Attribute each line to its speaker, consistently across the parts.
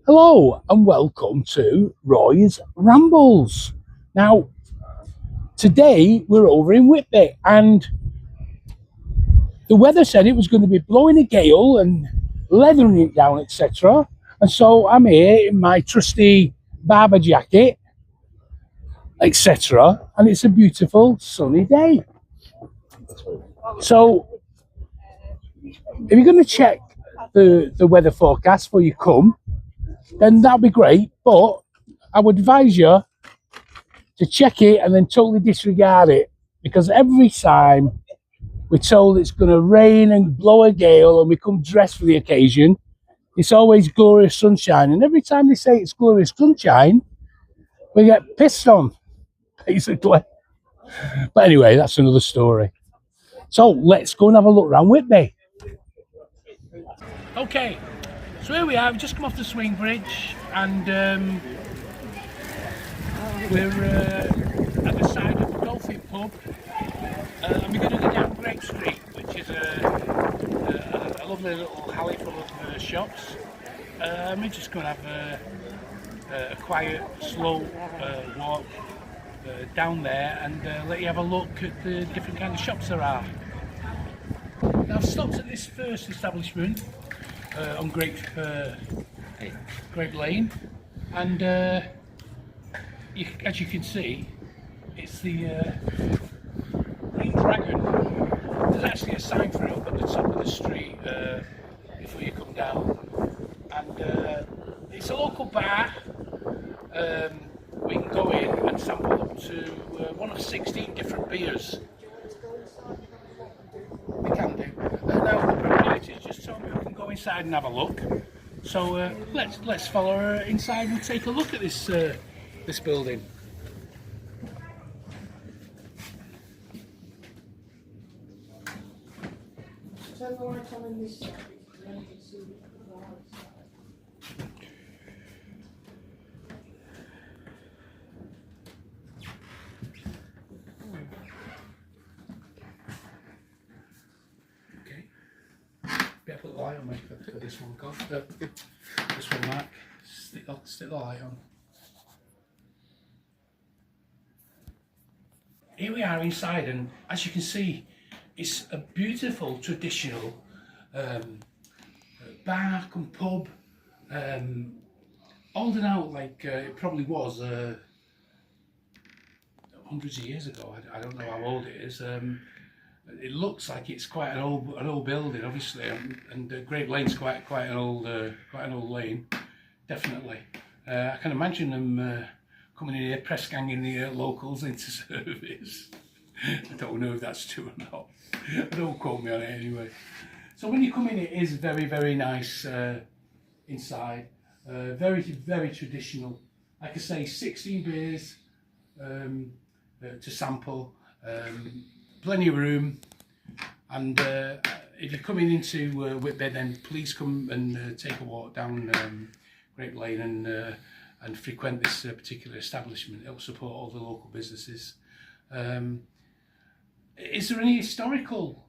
Speaker 1: Hello and welcome to Roy's Rambles. Now, today we're over in Whitby and the weather said it was going to be blowing a gale and leathering it down, etc. And so I'm here in my trusty barber jacket, etc. And it's a beautiful sunny day. So, if you're going to check the weather forecast before you come, then that'll be great. But I would advise you to check it and then totally disregard it, because every time we're told it's going to rain and blow a gale and we come dressed for the occasion, it's always glorious sunshine. And every time they say it's glorious sunshine, we get pissed on, basically. But anyway, that's another story. So let's go and have a look around Whitby. Okay, so here we are. We've just come off the swing bridge and we're at the side of the Dolphin pub, and we're going to go down Grape Street, which is a lovely little alley full of shops. We're just going to have a quiet, slow walk down there and let you have a look at the different kind of shops there are. Now, I've stopped at this first establishment on Grape Lane, and as you can see, it's the Green Dragon. There's actually a sign for it up at the top of the street before you come down, and it's a local bar. We can go in and sample up to one of 16 different beers. We can do. Now the proprietors just told me we can go inside and have a look. So let's follow her inside and take a look at this building. Better put the light on, mate, for this one, God. This one, Mark. Stick the light on. Here we are inside, and as you can see, it's a beautiful traditional bar and pub, old and out like it probably was hundreds of years ago. I don't know how old it is. It looks like it's quite an old building, obviously, and Grape Lane's quite an old lane, definitely. I can imagine them coming in here, press ganging the locals into service. I don't know if that's true or not. Don't quote me on it anyway. So when you come in, it is very nice inside. Very traditional. Like I say, 16 beers to sample. Plenty of room, and if you're coming into Whitby, then please come and take a walk down Grape Lane and frequent this particular establishment. It will support all the local businesses. Is there any historical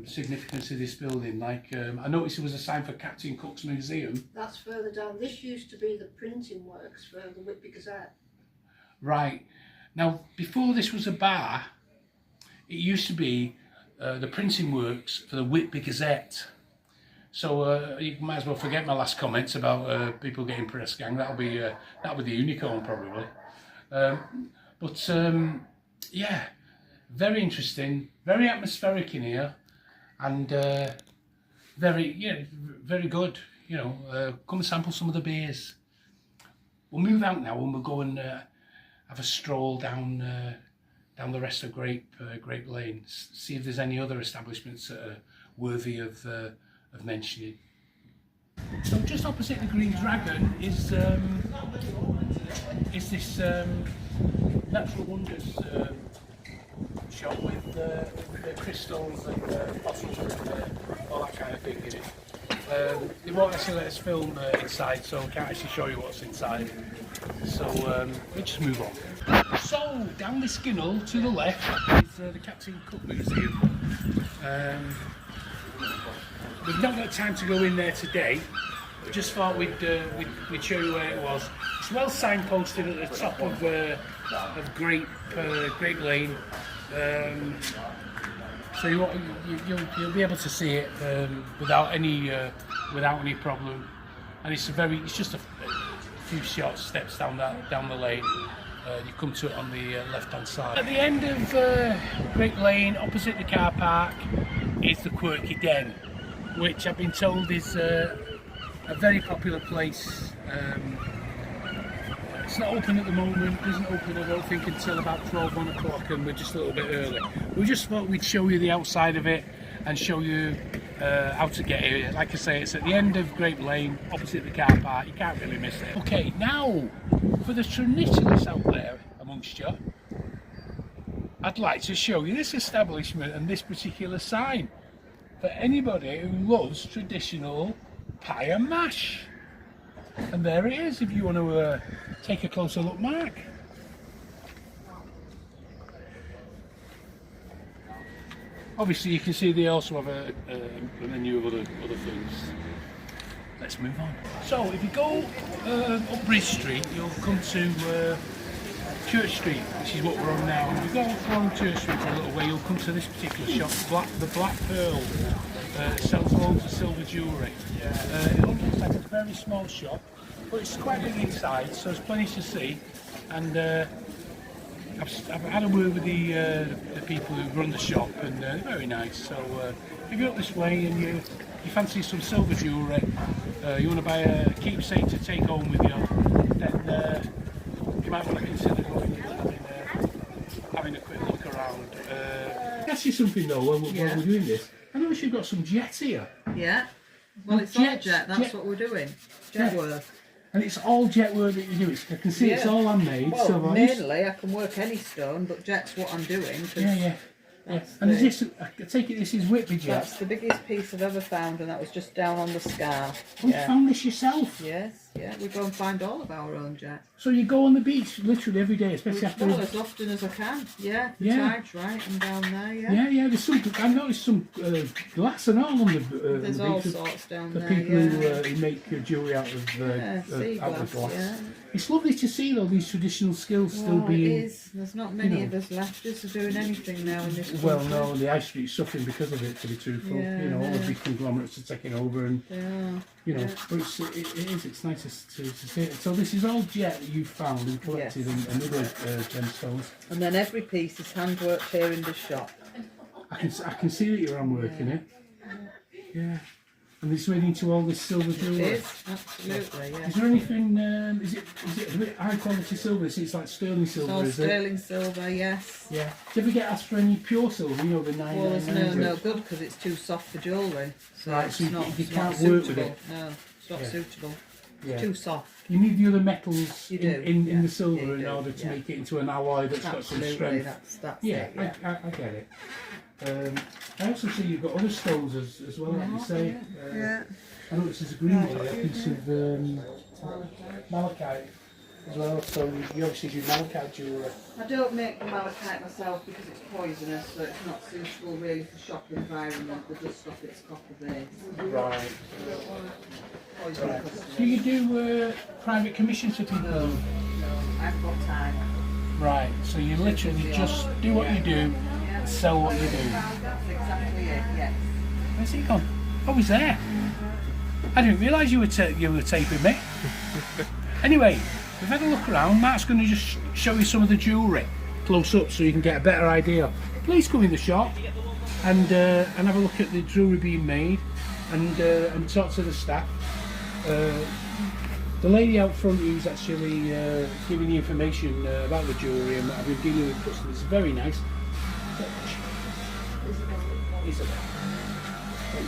Speaker 1: significance of this building? Like I noticed there was a sign for Captain Cook's Museum.
Speaker 2: That's further down. This used to be the printing works for the Whitby Gazette.
Speaker 1: Right. Now, before this was a bar, it used to be the printing works for the Whitby Gazette. So you might as well forget my last comments about people getting press gang. That'll be the unicorn probably. Yeah, very interesting, very atmospheric in here, and very good. You know, come and sample some of the beers. We'll move out now and we'll go and have a stroll down the rest of Grape Lane, see if there's any other establishments that are worthy of mentioning. So just opposite the Green Dragon is this Natural Wonders shop with the crystals and fossils and all that kind of thing in it. They won't actually let us film inside, so I can't actually show you what's inside. So we'll just move on. So down this skinnel to the left is the Captain Cook Museum. We've not got time to go in there today, I just thought we'd show you where it was. It's well signposted at the top of Grape Lane, so you'll be able to see it without any problem. And it's just a few short steps down the lane. You come to it on the left-hand side. At the end of Grape Lane, opposite the car park, is the Quirky Den, which I've been told is a very popular place. It's not open at the moment, doesn't open I don't think until about 1 o'clock, and we're just a little bit early. We just thought we'd show you the outside of it and show you how to get here. Like I say, it's at the end of Grape Lane, opposite the car park, you can't really miss it. Okay, now for the traditionalists out there amongst you, I'd like to show you this establishment and this particular sign for anybody who loves traditional pie and mash. And there it is, if you want to take a closer look, Mark. Obviously you can see they also have a menu of other things. Let's move on. So if you go up Bridge Street, you'll come to Church Street, which is what we're on now. If you go along Church Street for a little way, you'll come to this particular shop, the Black Pearl. It sells loads of silver jewellery. It only looks like a very small shop, but it's quite big inside, so there's plenty to see. And I've had a word with the people who run the shop, and they're very nice. So if you're up this way and you fancy some silver jewellery, you want to buy a keepsake to take home with you, then you might want to consider going and having a quick look around. Can I ask you something though, while we're doing this? I noticed you've got some jets here.
Speaker 3: Yeah. Well, it's all jet, that's what we're doing. Jet work.
Speaker 1: And it's all jet work that you do. I can see it's all handmade.
Speaker 3: Well,
Speaker 1: so
Speaker 3: mainly I can work any stone, but jet's what I'm doing.
Speaker 1: Yeah. And is this, I take it this is Whitby jet?
Speaker 3: That's the biggest piece I've ever found, and that was just down on the scarf.
Speaker 1: Oh, you found this yourself?
Speaker 3: Yes, we go and find all of our own jet.
Speaker 1: So you go on the beach literally every day, especially after...
Speaker 3: Well, as often as I can, the tide's right, and down there,
Speaker 1: Yeah, there's some, I noticed some glass and all on the
Speaker 3: there's
Speaker 1: the
Speaker 3: all
Speaker 1: beach.
Speaker 3: sorts down
Speaker 1: the
Speaker 3: there,
Speaker 1: people who make jewellery out of glass.
Speaker 3: Yeah.
Speaker 1: It's lovely to see all these traditional skills still being...
Speaker 3: it is. There's not many of us left just doing anything now in this country.
Speaker 1: Well, no, the high street's suffering because of it, to be truthful. All the big conglomerates are taking over, and but it's nice to see it. So this is all jet that you've found and collected, and other gemstones.
Speaker 3: And then every piece is handworked here in the shop.
Speaker 1: I can see that you're handworking it. Yeah. And it's made into all this silver jewellery.
Speaker 3: It is, absolutely, yeah.
Speaker 1: Is there anything, is it a bit high quality silver? It's like sterling silver,
Speaker 3: it's all sterling silver, yes.
Speaker 1: Yeah. Do you ever get asked for any pure silver, the 999?
Speaker 3: Well, there's no good because it's too soft for jewellery. So
Speaker 1: right,
Speaker 3: it's
Speaker 1: so
Speaker 3: not,
Speaker 1: you can't
Speaker 3: suitable.
Speaker 1: work with it.
Speaker 3: No, it's not suitable.
Speaker 1: Yeah.
Speaker 3: It's too soft.
Speaker 1: You need the other metals in the silver in
Speaker 3: do,
Speaker 1: order to make it into an alloy that's got some strength.
Speaker 3: That's
Speaker 1: it, I get it. I also see you've got other stones as well, like you say. I noticed there's a green one, a piece of malachite as well, so you obviously do malachite jewellery.
Speaker 3: I don't make the malachite myself because it's poisonous, so it's not suitable really for shop environment. The dust off its copper base.
Speaker 1: Right.
Speaker 3: Right.
Speaker 1: Do you do private commissions for people?
Speaker 3: No, I've got time.
Speaker 1: Right, so you literally just do what you do and sell what you do.
Speaker 3: That's exactly it, yes.
Speaker 1: Where's he gone? Oh, he's there. I didn't realise you were taping me. Anyway, we've had a look around. Mark's going to just show you some of the jewellery close up so you can get a better idea. Please come in the shop and have a look at the jewellery being made and talk to the staff. The lady out front who's actually giving you information about the jewellery and what I've been dealing with customers is very nice. Isabel.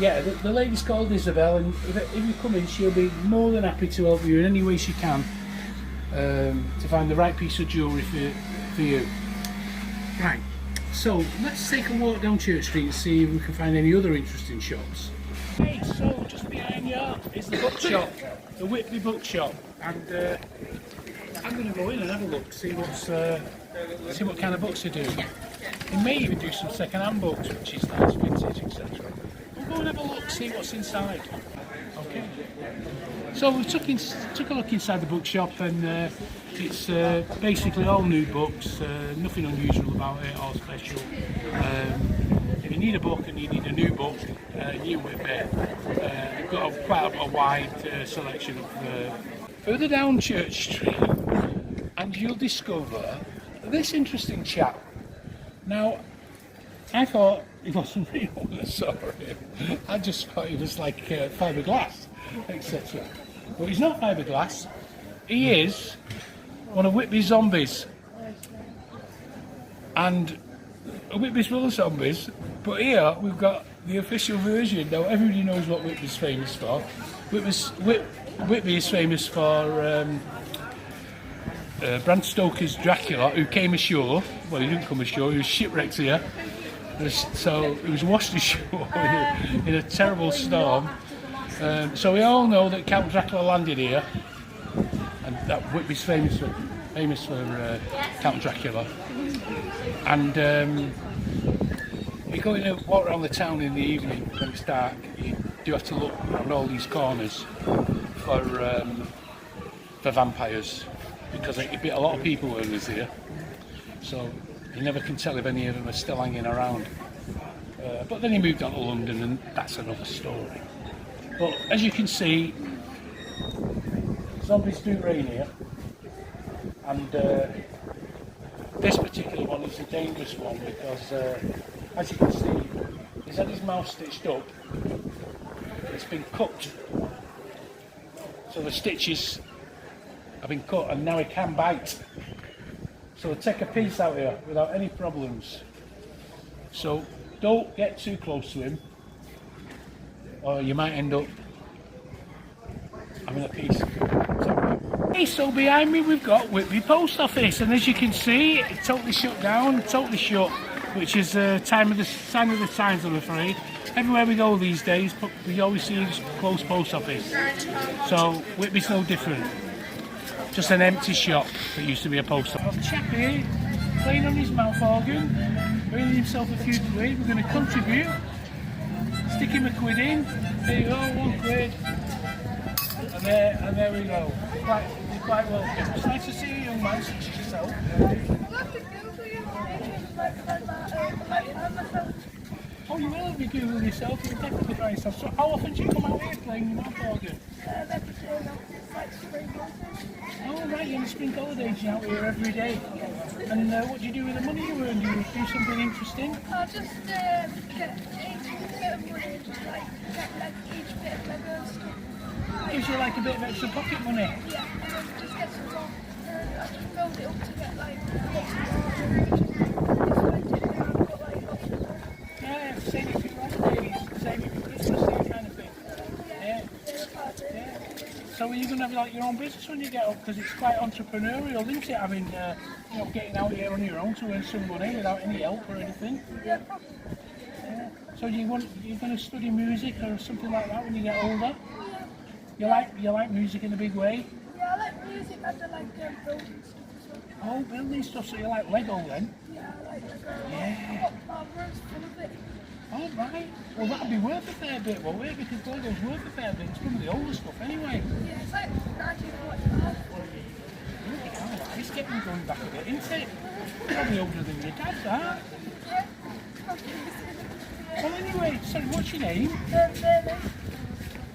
Speaker 1: Yeah, the lady's called Isabel, and if you come in, she'll be more than happy to help you in any way she can to find the right piece of jewellery for you. Right, so let's take a walk down Church Street and see if we can find any other interesting shops. Okay, so just behind you is the bookshop, the Whitby bookshop, and I'm going to go in and have a look, see what kind of books they do. They may even do some second-hand books, which is nice, vintage, etc. We'll go and have a look, see what's inside. Okay. So we took a look inside the bookshop, and it's basically all new books, nothing unusual about it or special. If you need a book and you need a new book, new Whitby, we've got quite a wide selection of. Further down Church Street, and you'll discover this interesting chap. Now, I thought he wasn't real when I saw him. I just thought he was like fiberglass, etc. But he's not fiberglass. He is one of Whitby's zombies. And Whitby's full of zombies, but here we've got the official version. Now, everybody knows what Whitby's famous for. Whitby is famous for Bram Stoker's Dracula, who came ashore. Well, he didn't come ashore, he was shipwrecked here. So he was washed ashore in a terrible storm. So we all know that Count Dracula landed here, and that Whitby's famous for Count Dracula. And you go in and walk around the town in the evening when it's dark. You do have to look around all these corners for vampires, because it'd be a lot of people who live here. So you never can tell if any of them are still hanging around. But then he moved on to London, and that's another story. But as you can see, zombies do reign here, and this particular one is a dangerous one because, as you can see, he's had his mouth stitched up. It's been cut, so the stitches have been cut, and now he can bite. So we'll take a piece out here without any problems. So don't get too close to him, or you might end up having a piece. Okay, so behind me we've got Whitby Post Office, and as you can see, it's totally shut down, totally shut, which is sign of the times, I'm afraid. Everywhere we go these days, we always see a closed post office. So Whitby's no different. Just an empty shop that used to be a post office. A chap here playing on his mouth organ, earning himself a few quid. We're going to contribute, stick him a quid in. There you go, 1 quid. And there we go. You're quite welcome. It's nice to see you, young man, such as yourself. Oh, you will have you Google yourself, you'll definitely find yourself. So how often do you come out here playing your mouth organ? Oh right, you're in the spring holidays, you're out here every day. And what do you do with the money you earn? Do you do something interesting?
Speaker 4: I'll just get each bit of money, just get each bit of Lego and stuff.
Speaker 1: Gives you like a bit of extra pocket money.
Speaker 4: Yeah, and then just get some more. I just build it up to get like lots of more.
Speaker 1: Yeah, save it for your holidays, save it for Christmas, that kind of thing. Yeah. So are you going to have like your own business when you get up? Because it's quite entrepreneurial, isn't it? I mean, getting out here on your own to earn some money without any help or anything.
Speaker 4: Yeah, probably.
Speaker 1: Yeah. So you're going to study music or something like that when you get older?
Speaker 4: Yeah.
Speaker 1: You like music in a big way?
Speaker 4: Yeah, I like music and I like building stuff as well.
Speaker 1: Oh, building stuff, so you like Lego then?
Speaker 4: Yeah, I like Lego.
Speaker 1: Yeah.
Speaker 4: My room's full of it.
Speaker 1: Oh, right. Well, that'd be worth a fair bit, won't it? Because Lego's worth a fair bit. It's some of the older stuff anyway.
Speaker 4: Yeah, it's like 1945.
Speaker 1: It's getting going back a bit, isn't it? Probably older than your dad, that.
Speaker 4: Yeah, probably.
Speaker 1: Well, anyway, sorry, what's your name?
Speaker 4: Berlin.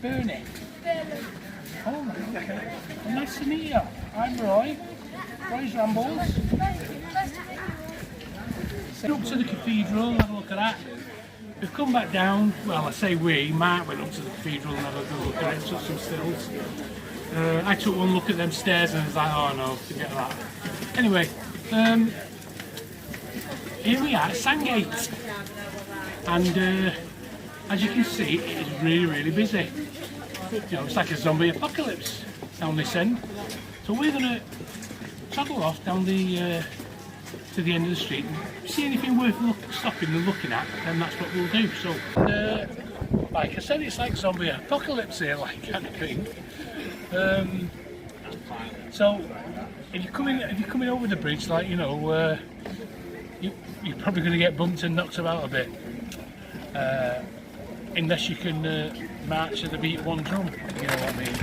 Speaker 1: Bernie.
Speaker 4: Berlin.
Speaker 1: Oh, right, okay. Well, nice to meet you. I'm Roy. Roy's Rambles.
Speaker 4: Nice to meet you.
Speaker 1: Up to the cathedral, have a look at that. We've come back down, well I say we, Mark went up to the cathedral and had a good look at it, took some stills. I took one look at them stairs and I was like, oh no, forget that. Anyway, here we are at Sandgate. And as you can see, it is really, really busy. It's like a zombie apocalypse down this end. So we're going to toddle off down to the end of the street. If you see anything worth stopping and looking at, then that's what we'll do. So, like I said, it's like zombie apocalypse here, like kind of thing. So, if you're coming over the bridge, like you're probably going to get bumped and knocked about a bit, unless you can march to the beat of one drum. You know what I mean?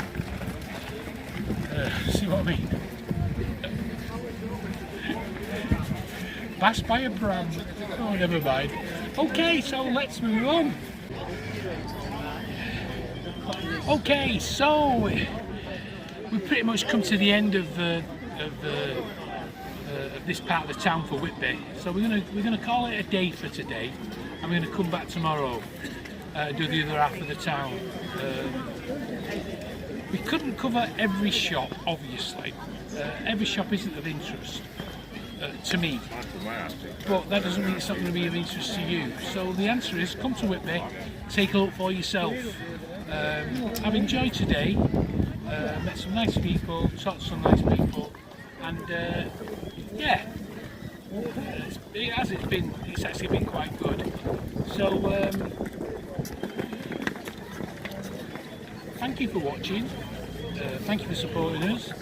Speaker 1: See what I mean? Passed by a pram. Oh, never mind. Okay, so let's move on. Okay, so we've pretty much come to the end of this part of the town for Whitby. So we're gonna call it a day for today, and we're gonna come back tomorrow and do the other half of the town. We couldn't cover every shop, obviously. Every shop isn't of interest to me, but that doesn't mean it's not going to be of interest to you. So the answer is, come to Whitby, take a look for yourself. I've enjoyed today, met some nice people, talked to some nice people, and yeah, it's actually been quite good. So thank you for watching. Thank you for supporting us.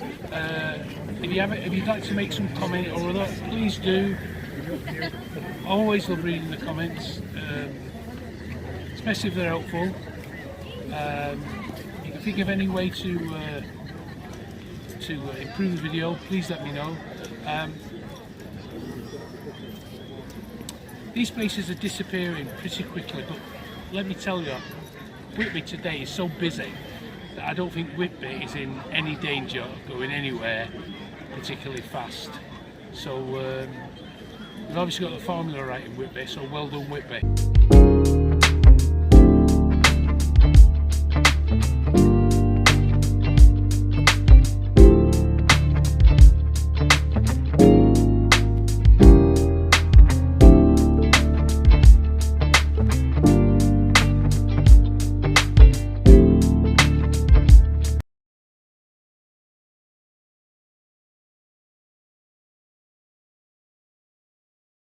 Speaker 1: If you'd like to make some comment or other, please do. Always love reading the comments, especially if they're helpful. If you can think of any way to improve the video, please let me know. These places are disappearing pretty quickly, but let me tell you, Whitby today is so busy that I don't think Whitby is in any danger of going anywhere particularly fast. So we've obviously got the formula right in Whitby, so well done Whitby.